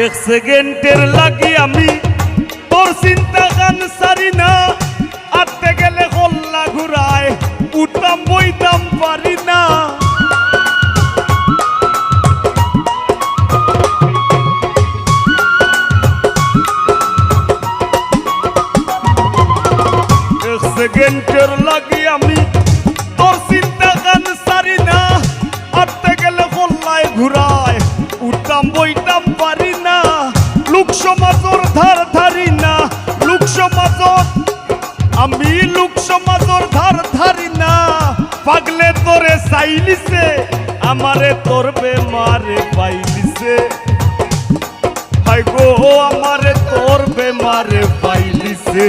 এক সেকেন্ডের লাগি আমি তোর চিন্তা গান সারি না, আটতে গেলে কল্লা ঘুরায় উঠতাম বইতাম পারি না। এক সেকেন্ডের লাগি আমি তোর চিন্তা গান সারি না, আটতে গেলে কল্লায় ঘুরায় উঠতাম বইতাম পারি না। লোক সমাজর ধার ধারি না, লোক সমাজর আমি লোক সমাজর ধার ধারি না। পাগলে তোরে চাইলিছে, আমারে তোর বেমারে পাইলিছে। হাই গো আমারে তোর বেমারে পাইলিছে।